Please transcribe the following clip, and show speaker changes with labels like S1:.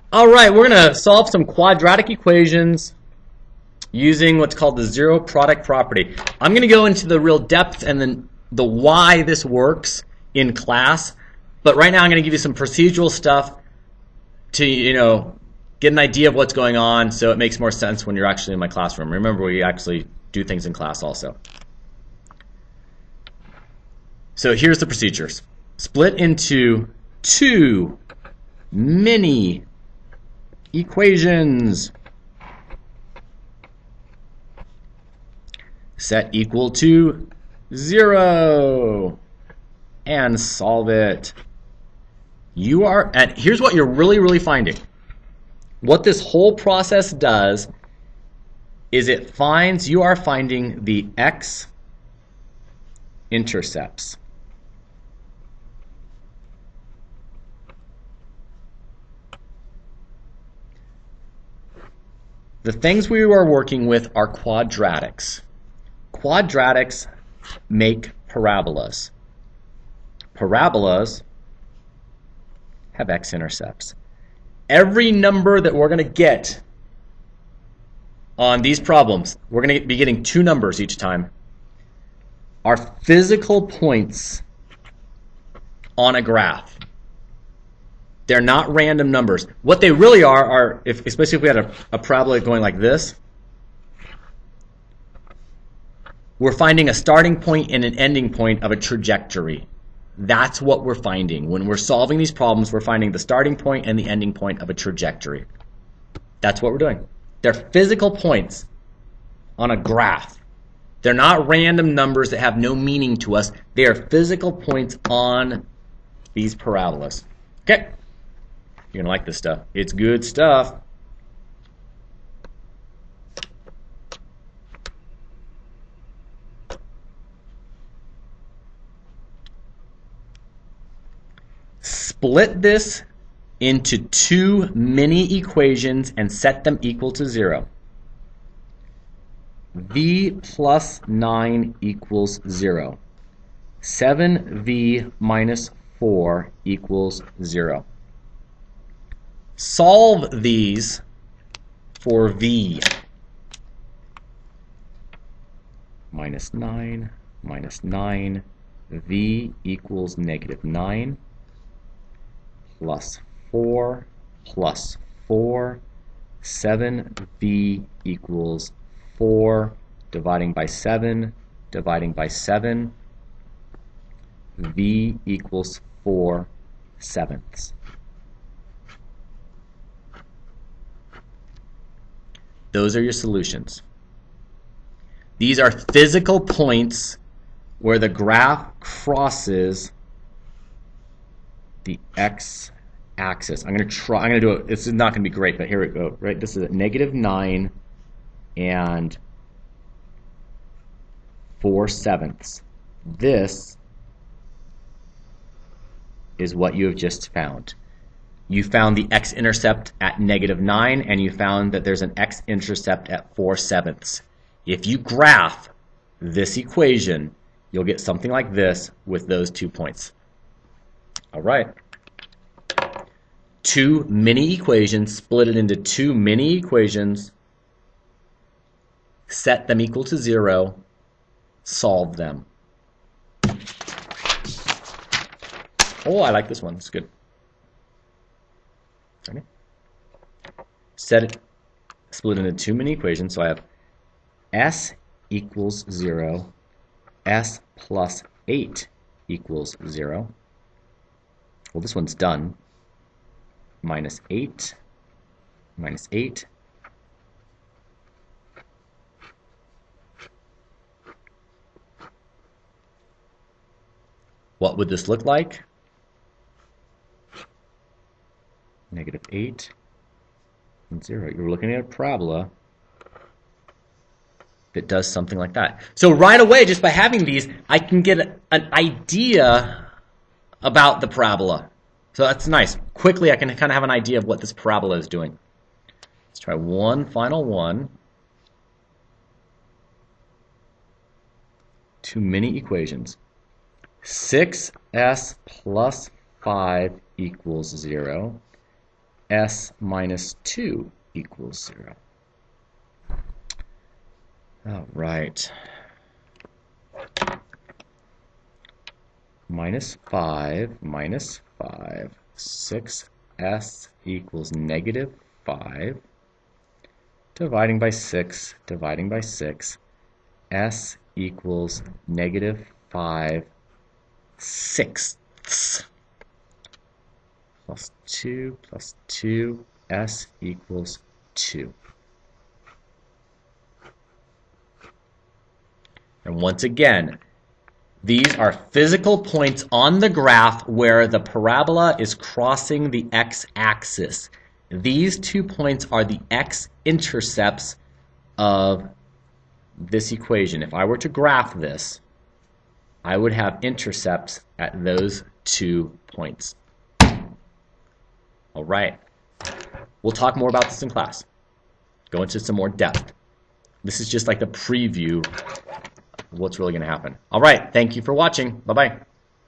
S1: All right, we're going to solve some quadratic equations using what's called the zero product property. I'm going to go into the real depth and then the why this works in class, but right now I'm going to give you some procedural stuff to, get an idea of what's going on so it makes more sense when you're actually in my classroom. Remember, we actually do things in class also. So here's the procedures. Split into two mini equations. Set equal to 0 and solve it. And here's what you're really finding. What this whole process does is you are finding the x-intercepts. The things we are working with are quadratics. Quadratics make parabolas. Parabolas have x-intercepts. Every number that we're going to get on these problems, we're going to be getting two numbers each time, are physical points on a graph. They're not random numbers. What they really are especially if we had a parabola going like this, we're finding a starting point and an ending point of a trajectory. That's what we're finding. When we're solving these problems, we're finding the starting point and the ending point of a trajectory. That's what we're doing. They're physical points on a graph. They're not random numbers that have no meaning to us. They are physical points on these parabolas. Okay? You're going to like this stuff. It's good stuff. Split this into two mini equations and set them equal to 0. V plus 9 equals 0. 7v minus 4 equals 0. Solve these for v. Minus 9, minus 9, v equals negative 9. Plus 4, 7v equals 4, dividing by 7, v equals 4/7. Those are your solutions. These are physical points where the graph crosses the x-axis. I'm going to do it. This is not going to be great, but here we go. Right, this is at negative 9 and 4/7. This is what you have just found. You found the x-intercept at negative 9, and you found that there's an x-intercept at 4/7. If you graph this equation, you'll get something like this with those 2 points. All right. Two mini equations, split it into two mini equations, set them equal to 0, solve them. Oh, I like this one. It's good. Okay. Set it, split into two mini equations. So I have s equals 0, s plus 8 equals 0. Well, this one's done. Minus 8, minus 8. What would this look like? Negative 8 and 0. You're looking at a parabola that does something like that. So right away, just by having these, I can get an idea about the parabola. So that's nice. Quickly, I can kind of have an idea of what this parabola is doing. Let's try one final one. Two mini equations. 6s plus 5 equals 0. s minus 2 equals 0. All right. Minus 5, 6s equals negative 5. Dividing by 6, s equals negative 5 sixths. Plus 2, s equals 2. And once again, these are physical points on the graph where the parabola is crossing the x-axis. These 2 points are the x-intercepts of this equation. If I were to graph this, I would have intercepts at those 2 points. All right. We'll talk more about this in class. Go into some more depth. This is just like the preview of what's really going to happen. All right. Thank you for watching. Bye-bye.